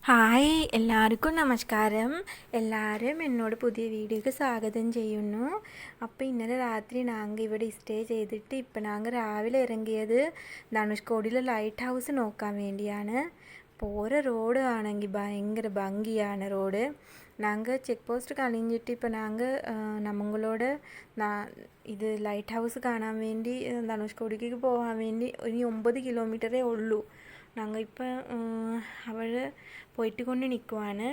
Hi എല്ലാവർക്കും നമസ്കാരം. എല്ലാവരും എന്നോട് പുതിയ വീഡിയോക്ക് സ്വാഗതം ചെയ്യുന്നു. അപ്പോൾ ഇന്നലെ രാത്രി നാങ്ക ഇവിടെ സ്റ്റേ ചെയ്തിട്ട് ഇപ്പം നാങ്ക രാവിലെ ഇറങ്ങിയത് ധനുഷ്കോടിയിലെ ലൈറ്റ് ഹൗസ് നോക്കാൻ വേണ്ടിയാണ്. പോര റോഡ് ആണെങ്കിൽ ഭയങ്കര ഭംഗിയാണ് റോഡ്. നാങ്ക ചെക്ക് പോസ്റ്റ് കഴിഞ്ഞിട്ട് ഇപ്പോൾ നാങ്ക നമ്മളോട് ഇത് ലൈറ്റ് ഹൗസ് കാണാൻ വേണ്ടി ധനുഷ്കോടിക്ക് പോകാൻ വേണ്ടി ഇനി 9 കിലോമീറ്ററേ ഉള്ളൂ. ഞങ്ങൾ ഇപ്പോൾ അവിടെ പോയിട്ട് കൊണ്ട് നിൽക്കുവാണ്.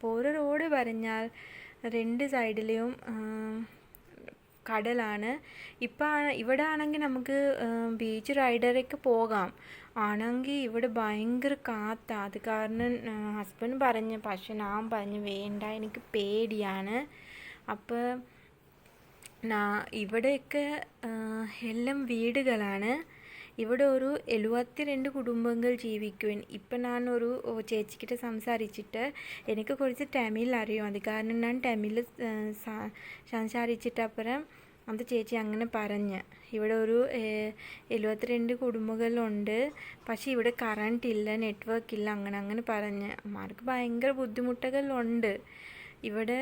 പോര റോഡ് പറഞ്ഞാൽ രണ്ട് സൈഡിലെയും കടലാണ്. ഇപ്പം ഇവിടെ ആണെങ്കിൽ നമുക്ക് ബീച്ച് റൈഡറൊക്കെ പോകാം. ആണെങ്കിൽ ഇവിടെ ഭയങ്കര കാറ്റാണ്. അത് കാരണം ഹസ്ബൻഡ് പറഞ്ഞ്, പക്ഷെ ഞാൻ പറഞ്ഞു വേണ്ട, എനിക്ക് പേടിയാണ്. അപ്പോൾ ഇവിടെയൊക്കെ എല്ലാം വീടുകളാണ്. ഇവിടെ ഒരു 72 കുടുംബങ്ങൾ ജീവിക്കും. ഇപ്പം ഞാൻ ഒരു ചേച്ചിക്കിട്ട് സംസാരിച്ചിട്ട് എനിക്ക് കുറച്ച് തമിഴ് അറിയും. അത് കാരണം ഞാൻ തമിഴ് സംസാരിച്ചിട്ട് അപ്പുറം അത് ചേച്ചി അങ്ങനെ പറഞ്ഞ് ഇവിടെ ഒരു 72 കുടുംബങ്ങളുണ്ട്. പക്ഷേ ഇവിടെ കറണ്ട് ഇല്ല, നെറ്റ്വർക്ക് ഇല്ല, അങ്ങനെ പറഞ്ഞ് അമ്മമാർക്ക് ഭയങ്കര ബുദ്ധിമുട്ടുകളുണ്ട്. ഇവിടെ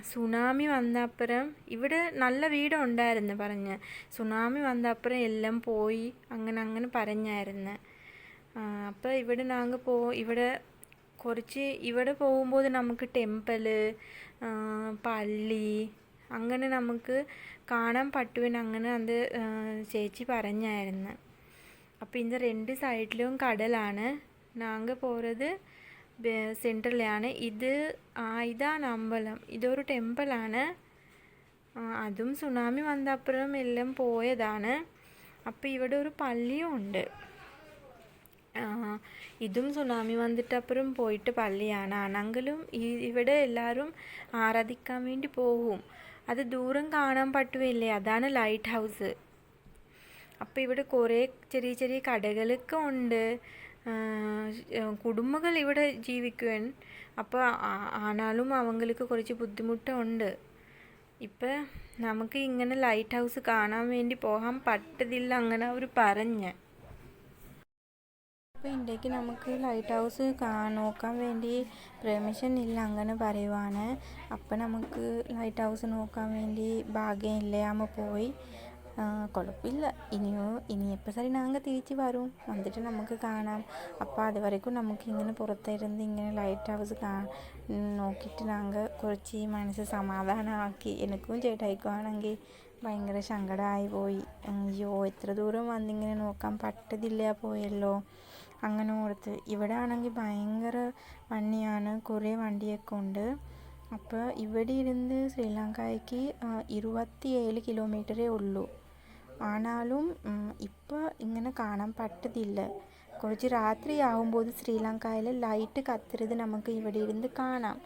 സുനാമി വന്നപ്പുറം ഇവിടെ നല്ല വീടുണ്ടായിരുന്നു പറഞ്ഞ്. സുനാമി വന്നപ്പുറം എല്ലാം പോയി അങ്ങനെ പറഞ്ഞായിരുന്നു. അപ്പോൾ ഇവിടെ നാങ്ക ഇവിടെ കുറച്ച് ഇവിടെ പോകുമ്പോൾ നമുക്ക് ടെമ്പിള്, പള്ളി അങ്ങനെ നമുക്ക് കാണാൻ പറ്റുമെന്ന് അങ്ങനെ അത് ചേച്ചി പറഞ്ഞായിരുന്നു. അപ്പോൾ ഇതിൻ്റെ രണ്ട് സൈഡിലും കടലാണ്. നാങ്ക പോയത് സെൻട്രലാണ്. ഇതാണ് അമ്പലം. ഇതൊരു ടെമ്പിളാണ്. അതും സുനാമി വന്നപ്പുറം എല്ലാം പോയതാണ്. അപ്പോൾ ഇവിടെ ഒരു പള്ളിയും ഉണ്ട്. ഇതും സുനാമി വന്നിട്ടപ്പുറം പോയിട്ട് പള്ളിയാണ്. ആണെങ്കിലും ഇവിടെ എല്ലാവരും ആരാധിക്കാൻ വേണ്ടി പോകും. അത് ദൂരം കാണാൻ പറ്റുകയില്ലേ, അതാണ് ലൈറ്റ് ഹൗസ്. അപ്പോൾ ഇവിടെ കുറേ ചെറിയ ചെറിയ കടകളൊക്കെ ഉണ്ട്. കുടുംബങ്ങൾ ഇവിടെ ജീവിക്കുവാൻ. അപ്പോൾ ആനാലും അവങ്ങൾക്ക് കുറച്ച് ബുദ്ധിമുട്ടുണ്ട്. ഇപ്പം നമുക്ക് ഇങ്ങനെ ലൈറ്റ് ഹൗസ് കാണാൻ വേണ്ടി പോകാൻ പറ്റത്തില്ല അങ്ങനെ അവർ പറഞ്ഞ്. അപ്പോൾ ഇൻ്റേക്ക് നമുക്ക് ലൈറ്റ് ഹൗസ് നോക്കാൻ വേണ്ടി പെർമിഷൻ ഇല്ല അങ്ങനെ പറയുവാണ്. അപ്പം നമുക്ക് ലൈറ്റ് ഹൗസ് നോക്കാൻ വേണ്ടി ഭാഗ്യമില്ല. അമ്മ പോയി കുഴപ്പമില്ല. ഇനിയപ്പോൾ സരി നാങ്ക തിരിച്ച് വരും, വന്നിട്ട് നമുക്ക് കാണാം. അപ്പോൾ അതുവരേക്കും നമുക്കിങ്ങനെ പുറത്തിരുന്ന് ഇങ്ങനെ ലൈറ്റ് ഹൗസ് നോക്കിയിട്ട് നാങ്ക കുറച്ച് മനസ്സ് സമാധാനമാക്കി. എനിക്കും ചേട്ടായിക്കും ആണെങ്കിൽ ഭയങ്കര സങ്കടമായി പോയി. അയ്യോ, എത്ര ദൂരം വന്നിങ്ങനെ നോക്കാൻ പറ്റത്തില്ല പോയല്ലോ അങ്ങനെ ഓർത്ത്. ഇവിടെ ആണെങ്കിൽ ഭയങ്കര വണ്ടിയാണ്, കുറേ വണ്ടിയൊക്കെ ഉണ്ട്. അപ്പോൾ ഇവിടെ ഇരുന്ന് ശ്രീലങ്കയ്ക്ക് 27 കിലോമീറ്ററേ ഉള്ളൂ. ആനാലും ഇപ്പോൾ ഇങ്ങനെ കാണാൻ പറ്റത്തില്ല. കുറച്ച് രാത്രി ആകുമ്പോൾ ശ്രീലങ്കയിൽ ലൈറ്റ് കത്തരുത് നമുക്ക് ഇവിടെ ഇരുന്ന് കാണാം.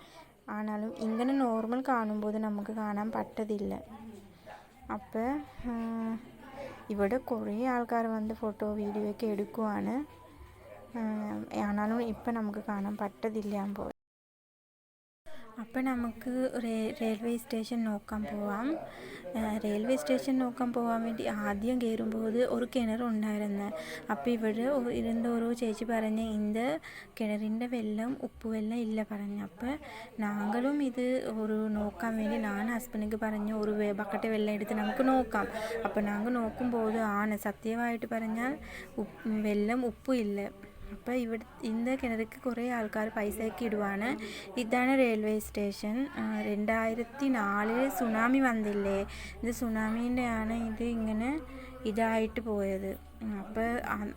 ആനാലും ഇങ്ങനെ നോർമൽ കാണുമ്പോൾ നമുക്ക് കാണാൻ പറ്റത്തില്ല. അപ്പോൾ ഇവിടെ കുറേ ആൾക്കാർ വന്ന് ഫോട്ടോ വീഡിയോ ഒക്കെ എടുക്കുവാണ്. ആനാലും ഇപ്പം നമുക്ക് കാണാൻ പറ്റത്തില്ല പോയി. അപ്പം നമുക്ക് റെയിൽവേ സ്റ്റേഷൻ നോക്കാൻ പോവാം. റെയിൽവേ സ്റ്റേഷൻ നോക്കാൻ പോകാൻ വേണ്ടി ആദ്യം കയറുമ്പോൾ ഒരു കിണറുണ്ടായിരുന്നു. അപ്പോൾ ഇവിടെ ഇരുന്ന് ഓരോ ചേച്ചി പറഞ്ഞ് இந்த കിണറിൻ്റെ വെള്ളം ഉപ്പുവെള്ളം ഇല്ല പറഞ്ഞു. അപ്പോൾ ഞങ്ങളും ഇത് ഒരു നോക്കാൻ വേണ്ടി ഞാൻ ഹസ്ബൻഡിക്ക് പറഞ്ഞു ഒരു ബക്കറ്റ് വെള്ളം എടുത്ത് നമുക്ക് നോക്കാം. അപ്പോൾ ഞങ്ങൾ നോക്കുമ്പോൾ ആണ് സത്യമായിട്ട് പറഞ്ഞാൽ വെള്ളം ഉപ്പില്ല. അപ്പോൾ இந்த കിണറിക്ക് കുറേ ആൾക്കാർ പൈസയൊക്കെ ഇടുവാണ്. ഇതാണ് റെയിൽവേ സ്റ്റേഷൻ. 2004 സുനാമി വന്നില്ലേ, ഇത് സുനാമീൻ്റെ ആണ് ഇത് ഇങ്ങനെ ഇതായിട്ട് പോയത്.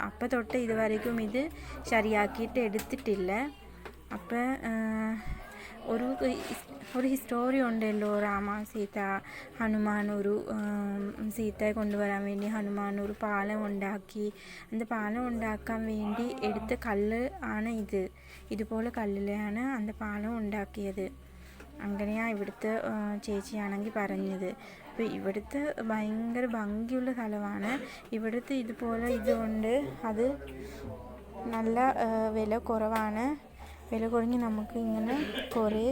അപ്പോൾ തൊട്ട് ഇതുവരേക്കും ഇത് ശരിയാക്കിയിട്ട് എടുത്തിട്ടില്ല. അപ്പോൾ ഒരു ഹിസ്റ്റോറി ഉണ്ടല്ലോ, രാമ സീത ഹനുമാൻ ഒരു സീതയെ കൊണ്ടുവരാൻ വേണ്ടി ഹനുമാൻ ഒരു പാലം ഉണ്ടാക്കി. അത് പാലം ഉണ്ടാക്കാൻ വേണ്ടി എടുത്ത കല്ല് ആണ് ഇത്. ഇതുപോലെ കല്ലിലാണ് அந்த പാലം ഉണ്ടാക്കിയത്. അങ്ങനെയാണ് ഇവിടുത്തെ ചേച്ചിയാണെങ്കിൽ പറഞ്ഞത്. അപ്പോൾ ഇവിടുത്തെ ഭയങ്കര ഭംഗിയുള്ള സ്ഥലമാണ്. ഇവിടുത്തെ ഇതുപോലെ ഇതുകൊണ്ട് അത് നല്ല വില കുറവാണ്. വില കുറഞ്ഞ് നമുക്ക് ഇങ്ങനെ കുറേ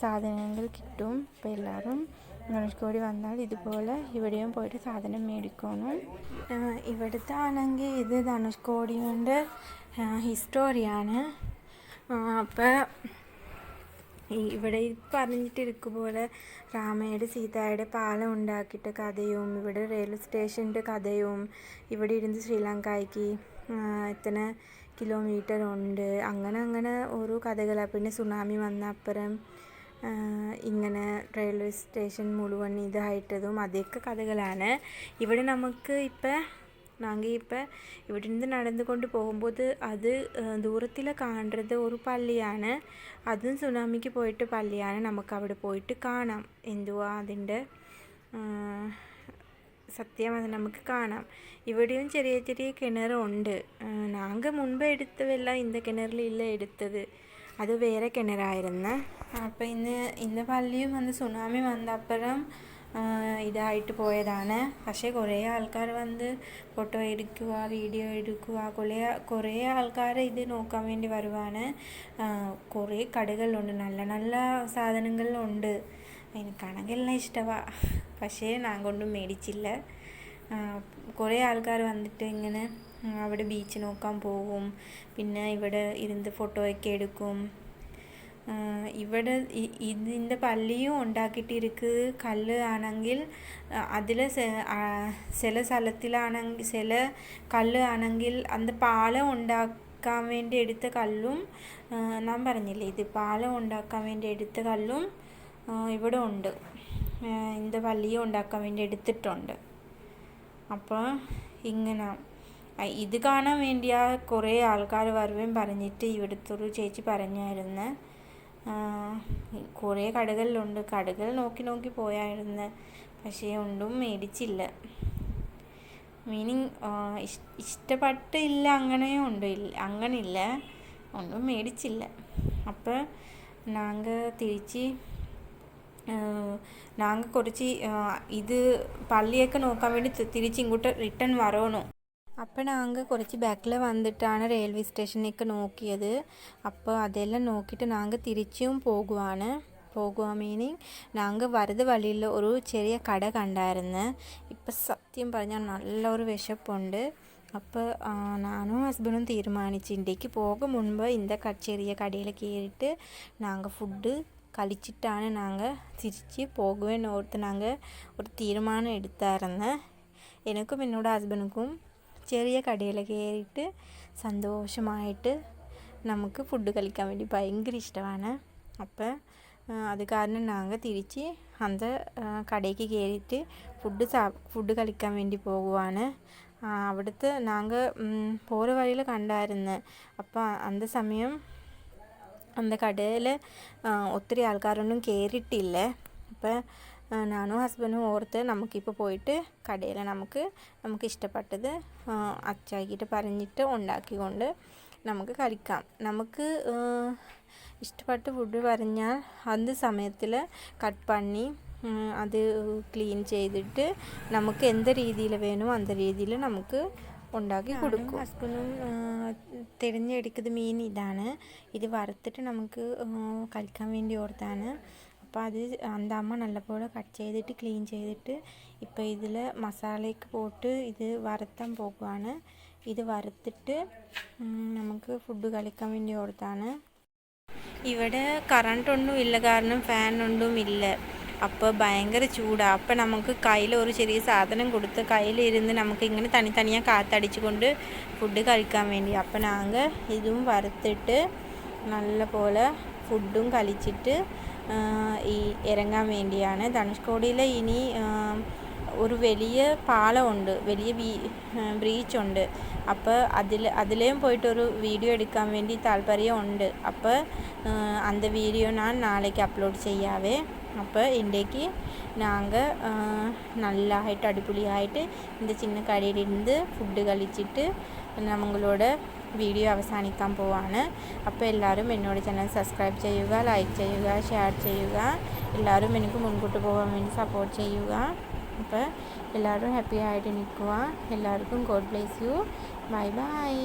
സാധനങ്ങൾ കിട്ടും. അപ്പോൾ എല്ലാവരും ധനുഷ്കോടി വന്നാൽ ഇതുപോലെ ഇവിടെയും പോയിട്ട് സാധനം മേടിക്കണം. ഇവിടുത്തെ ആണെങ്കിൽ ഇത് ധനുഷ്കോടി കൊണ്ട് ഹിസ്റ്റോറിയാണ്. അപ്പം ഇവിടെ പറഞ്ഞിട്ടിരിക്കും പോലെ രാമയുടെ സീതയുടെ പാലം ഉണ്ടാക്കിയിട്ട് കഥയും ഇവിടെ റെയിൽവേ സ്റ്റേഷൻ്റെ കഥയും ഇവിടെ ഇരുന്ന് ശ്രീലങ്കയ്ക്ക് എത്ര കിലോമീറ്റർ ഉണ്ട് അങ്ങനെ ഓരോ കഥകളാണ്. പിന്നെ സുനാമി വന്ന അപ്പുറം ഇങ്ങനെ റെയിൽവേ സ്റ്റേഷൻ മുഴുവൻ ഇതായിട്ടതും അതൊക്കെ കഥകളാണ്. ഇവിടെ നമുക്ക് നാங்கள் ഇവിടെ നിന്ന് നടന്നുകൊണ്ട് പോകുമ്പോൾ അത് ദൂരത്തിൽ കാണുന്നത് ഒരു പള്ളിയാണ്. അതും സുനാമിക്ക് പോയിട്ട് പള്ളിയാണ്. നമുക്ക് അവിടെ പോയിട്ട് കാണാം എന്തുവാ അതിൻ്റെ സത്യം അത് നമുക്ക് കാണാം. ഇവിടെയും ചെറിയ ചെറിയ കിണറുണ്ട്. നാங்கள் മുൻപ് എടുത്തതല്ല இந்த കിണറിൽ ഇല്ല എടുത്തത്, അത് വേറെ കിണറായിരുന്നു. അപ്പോൾ ഇന്ന് പള്ളിയും വന്ന് സുനാമി വന്നപ്പുറം ഇതായിട്ട് പോയതാണ്. പക്ഷേ കുറേ ആൾക്കാർ വന്ന് ഫോട്ടോ എടുക്കുക, വീഡിയോ എടുക്കുക, കുറേ ആൾക്കാർ ഇത് നോക്കാൻ വേണ്ടി വരുവാണ്. കുറേ കടകളുണ്ട്, നല്ല നല്ല സാധനങ്ങളുണ്ട്. എനിക്കാണെങ്കിൽ എല്ലാം ഇഷ്ടമാണ്, പക്ഷേ ഞാൻ കൊണ്ടും മേടിച്ചില്ല. കുറേ ആൾക്കാർ വന്നിട്ട് ഇങ്ങനെ അവിടെ ബീച്ച് നോക്കാൻ പോകും, പിന്നെ ഇവിടെ ഇരുന്ന് ഫോട്ടോയൊക്കെ എടുക്കും. ഇവിടെ ഇതിൻ്റെ പള്ളിയും ഉണ്ടാക്കിയിട്ടിരിക്ക് കല്ല് ആണെങ്കിൽ അതിൽ ചില സ്ഥലത്തിലാണെങ്കിൽ ചില കല്ല് ആണെങ്കിൽ അത് പാലം ഉണ്ടാക്കാൻ വേണ്ടി എടുത്ത കല്ലും ഞാൻ പറഞ്ഞില്ലേ, ഇത് പാലം ഉണ്ടാക്കാൻ വേണ്ടി എടുത്ത കല്ലും ഇവിടെ ഉണ്ട്. இந்த പള്ളിയും ഉണ്ടാക്കാൻ വേണ്ടി എടുത്തിട്ടുണ്ട്. അപ്പോൾ ഇങ്ങനെ ഇത് കാണാൻ വേണ്ടിയാ കുറേ ആൾക്കാർ വരുകയും പറഞ്ഞിട്ട് ഇവിടുത്തെ ഒരു ചേച്ചി പറഞ്ഞായിരുന്നു. കുറേ കടകളിലുണ്ട്, കടകൾ നോക്കി പോയായിരുന്നു, പക്ഷേ ഒന്നും മേടിച്ചില്ല. മീനിങ് ഇഷ്ടപ്പെട്ടില്ല അങ്ങനെയും ഉണ്ട്, അങ്ങനില്ല, ഒന്നും മേടിച്ചില്ല. അപ്പോൾ നാங்கள் കുറച്ച് ഇത് പള്ളിയൊക്കെ നോക്കാൻ വേണ്ടി തിരിച്ച് ഇങ്ങോട്ട് റിട്ടേൺ വരണു. അപ്പോൾ നാங்கள் കുറച്ച് ബാക്കിൽ വന്നിട്ടാണ് റെയിൽവേ സ്റ്റേഷനിലേക്ക് നോക്കിയത്. അപ്പോൾ അതെല്ലാം നോക്കിയിട്ട് നാங்கள் തിരിച്ചും പോകുക മീനിങ് നാங்கள் വരുന്ന വഴിയിൽ ഒരു ചെറിയ കട കണ്ടായിരുന്നു. ഇപ്പം സത്യം പറഞ്ഞാൽ നല്ലൊരു വിശപ്പുണ്ട്. അപ്പോൾ ഞാനും ഹസ്ബൻഡും തീരുമാനിച്ച് ഇന്ത്യക്ക് പോകും മുൻപ് ചെറിയ കടയിൽ കയറിയിട്ട് നാங்கள் ഫുഡ് കഴിച്ചിട്ടാണ് നാங்கள் തിരിച്ച് പോകുമെന്ന് ഓർത്ത് നാங்கள் ഒരു തീരുമാനം എടുത്തായിരുന്നു. എനിക്കും എന്നോട് ഹസ്ബൻഡിനും ചെറിയ കടയിൽ കയറിയിട്ട് സന്തോഷമായിട്ട് നമുക്ക് ഫുഡ് കഴിക്കാൻ വേണ്ടി ഭയങ്കര ഇഷ്ടമാണ്. അപ്പോൾ അത് കാരണം നാங்கள் തിരിച്ച് அந்த കടയ്ക്ക് കയറിയിട്ട് ഫുഡ് കഴിക്കാൻ വേണ്ടി പോകുവാണ്. അവിടുത്തെ നാங்கள் പോയ വഴിയിൽ കണ്ടായിരുന്നു. അപ്പോൾ அந்த സമയം அந்த കടയിൽ ഒത്തിരി ആൾക്കാരൊന്നും കയറിയിട്ടില്ല. അപ്പോൾ ഞാനും ഹസ്ബൻഡും ഓർത്ത് നമുക്കിപ്പോൾ പോയിട്ട് കടയിൽ നമുക്ക് ഇഷ്ടപ്പെട്ടത് അച്ചാക്കിയിട്ട് പറഞ്ഞിട്ട് ഉണ്ടാക്കിക്കൊണ്ട് നമുക്ക് കഴിക്കാം. നമുക്ക് ഇഷ്ടപ്പെട്ട ഫുഡ് പറഞ്ഞാൽ അത് സമയത്തിൽ കട്ട് പണി അത് ക്ലീൻ ചെയ്തിട്ട് നമുക്ക് എന്ത് രീതിയിൽ വേണോ അന്ത രീതിയിൽ നമുക്ക് ഉണ്ടാക്കി കൊടുക്കും. ഹസ്ബൻഡും തിരഞ്ഞെടുക്കുന്ന മീൻ ഇതാണ്. ഇത് വറുത്തിട്ട് നമുക്ക് കഴിക്കാൻ വേണ്ടി ഓർത്താണ്. അപ്പോൾ അത് അമ്മ നല്ലപോലെ കട്ട് ചെയ്തിട്ട് ക്ലീൻ ചെയ്തിട്ട് ഇപ്പോൾ ഇതിൽ മസാലയ്ക്ക് പോട്ട് ഇത് വറുത്താൻ പോകുവാണ്. ഇത് വറുത്തിട്ട് നമുക്ക് ഫുഡ് കഴിക്കാൻ വേണ്ടി ഓർത്താണ്. ഇവിടെ കറണ്ടൊന്നും ഇല്ല, കാരണം ഫാനൊന്നും ഇല്ല. അപ്പോൾ ഭയങ്കര ചൂടാണ്. അപ്പോൾ നമുക്ക് കയ്യിൽ ഒരു ചെറിയ സാധനം കൊടുത്ത് കയ്യിലിരുന്ന് നമുക്ക് ഇങ്ങനെ തനിയെ കാത്തടിച്ചുകൊണ്ട് ഫുഡ് കഴിക്കാൻ വേണ്ടി. അപ്പോൾ നാங்கள் ഇതും വറുത്തിട്ട് നല്ല പോലെ ഫുഡും കഴിച്ചിട്ട് ഈ ഇറങ്ങാൻ വേണ്ടിയാണ്. ധനുഷ്കോടിയിൽ ഇനി ഒരു വലിയ പാലമുണ്ട്, വലിയ ബ്രീച്ചുണ്ട്. അപ്പോൾ അതിലേയും പോയിട്ടൊരു വീഡിയോ എടുക്കാൻ വേണ്ടി താല്പര്യമുണ്ട്. അപ്പോൾ அந்த വീഡിയോ ഞാൻ നാളേക്ക് അപ്ലോഡ് ചെയ്യാവേ. അപ്പോൾ ഇൻ്റേക്ക് നാங்கள் നല്ലതായിട്ട് അടിപൊളിയായിട്ട് இந்த சின்ன കടയിലിരുന്ന് ഫുഡ് കഴിച്ചിട്ട് നമ്മളോട് വീഡിയോ അവസാനിക്കാൻ പോവാണ്. അപ്പോൾ എല്ലാവരും എന്നോട് ചാനൽ സബ്സ്ക്രൈബ് ചെയ്യുക, ലൈക്ക് ചെയ്യുക, ഷെയർ ചെയ്യുക. എല്ലാവരും എനിക്ക് മുൻപോട്ട് പോകാൻ വേണ്ടി സപ്പോർട്ട് ചെയ്യുക. അപ്പോൾ എല്ലാവരും ഹാപ്പി ആയിട്ട് നിൽക്കുക. എല്ലാവർക്കും God bless you. Bye bye.